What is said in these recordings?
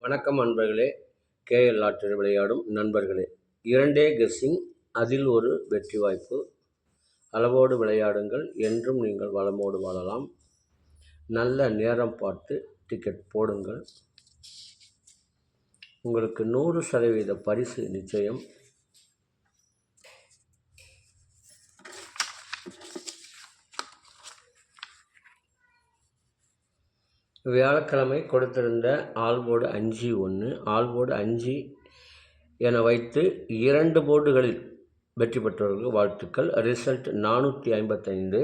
வணக்கம் நண்பர்களே. KL lottery விளையாடும் நண்பர்களே, 2 கெஸ்ஸிங், அதில் ஒரு வெற்றி வாய்ப்பு. அளவோடு விளையாடுங்கள், என்றும் நீங்கள் வளமோடு வாழலாம். நல்ல நேரம் பார்த்து டிக்கெட் போடுங்கள். உங்களுக்கு 100% பரிசு நிச்சயம். வியாழக்கிழமை கொடுத்திருந்த ஆல்போர்டு 5-1, ஆல்போர்டு 5 என வைத்து 2 போர்டுகளில் வெற்றி பெற்றவர்களுக்கு வாழ்த்துக்கள். ரிசல்ட் 455.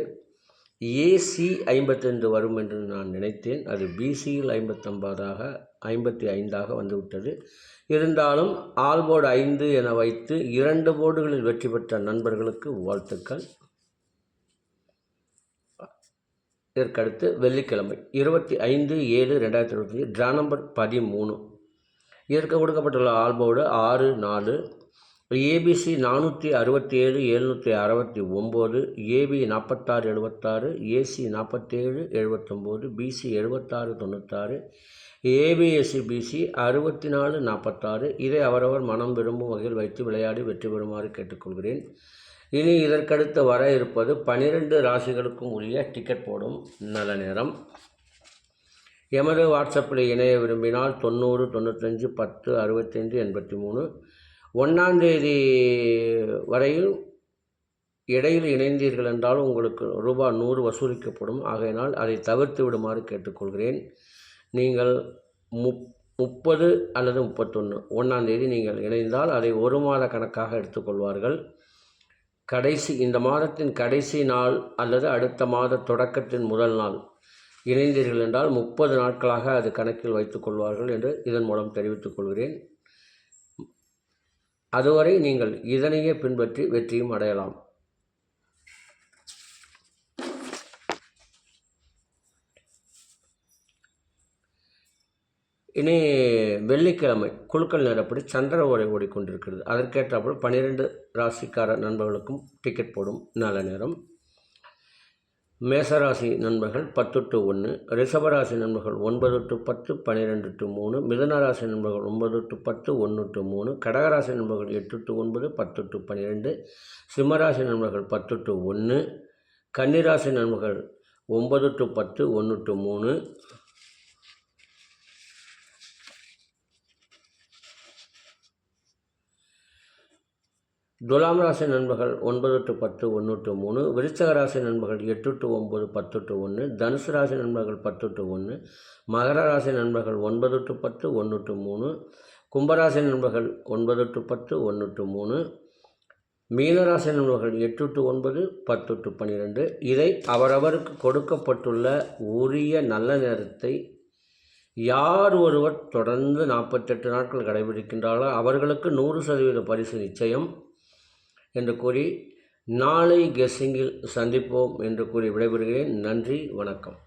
ஏசி 55 வரும் என்று நான் நினைத்தேன். அது பிசியில் 55ஆக வந்துவிட்டது. இருந்தாலும் ஆல்போர்டு 5 என வைத்து 2 போர்டுகளில் வெற்றி பெற்ற நண்பர்களுக்கு வாழ்த்துக்கள். இதற்கடுத்து வெள்ளிக்கிழமை 25/7/2025 ட்ரா நம்பர் 13. இதற்கு கொடுக்கப்பட்டுள்ள ஆல்போர்டு 6-4, ஏபிசி 467 769, ஏபி 46 76, ஏசி 47 79, பிசி 76 96, ஏபிஎஸ்சி பிசி 64 46. இதை அவரவர் மனம் விரும்பும் வகையில் வைத்து விளையாடி வெற்றி பெறுமாறு கேட்டுக்கொள்கிறேன். இனி இதற்கடுத்து வர இருப்பது 12 ராசிகளுக்கும் உரிய டிக்கெட் போடும் நல்ல நேரம். எமது வாட்ஸ்அப்பில் இணைய விரும்பினால் 90 95 10 65 83. 1ஆம் தேதி வரையில் இடையில் இணைந்தீர்கள் என்றால் உங்களுக்கு ரூபாய் 100 வசூலிக்கப்படும். ஆகையினால் அதை தவிர்த்து விடுமாறு கேட்டுக்கொள்கிறேன். நீங்கள் 30 அல்லது 31 1ஆம் தேதி நீங்கள் இணைந்தால் அதை 1 மாத கணக்காக எடுத்துக்கொள்வார்கள். இந்த மாதத்தின் கடைசி நாள் அல்லது அடுத்த மாத தொடக்கத்தின் முதல் நாள் இணைந்தீர்கள் என்றால் 30 நாட்களாக அது கணக்கில் வைத்துக் கொள்வார்கள் என்று இதன் மூலம் தெரிவித்துக் கொள்கிறேன். அதுவரை நீங்கள் இதனையே பின்பற்றி வெற்றியும் அடையலாம். இனி வெள்ளிக்கிழமை குழுக்கள் நேரப்படி சந்திர ஓரை ஓடிக்கொண்டிருக்கிறது. அதற்கேற்றாப்புல 12 ராசிக்கார நண்பர்களுக்கும் டிக்கெட் போடும் நல்ல நேரம். மேசராசி நண்பர்கள் 10-1, ரிஷபராசி நண்பர்கள் 9-10, 12-3, மிதுனராசி நண்பர்கள் 9-10, 1-3, கடகராசி நண்பர்கள் 8-9, 10-12, சிம்மராசி நண்பர்கள் 10-1, கன்னிராசி நண்பர்கள் 9-10, 1-3, துலாம் ராசி நண்பர்கள் 9-10, 1-3, விருச்சிக ராசி நண்பர்கள் 8-9, 10-1, தனுசு ராசி நண்பர்கள் 10-1, மகர ராசி நண்பர்கள் 9-10, 1-3, கும்பராசி நண்பர்கள் 9-10, 1-3, மீனராசி நண்பர்கள் 8-9, 10-12. இதை அவரவருக்கு கொடுக்கப்பட்டுள்ள உரிய நல்ல நேரத்தை யார் ஒருவர் தொடர்ந்து 48 நாட்கள் கடைபிடிக்கின்றார்களோ அவர்களுக்கு 100% பரிசு நிச்சயம் என்று கூறி நாளை கெஸ்ஸிங்கில் சந்திப்போம் என்று கூறி விடைபெறுகிறேன். நன்றி, வணக்கம்.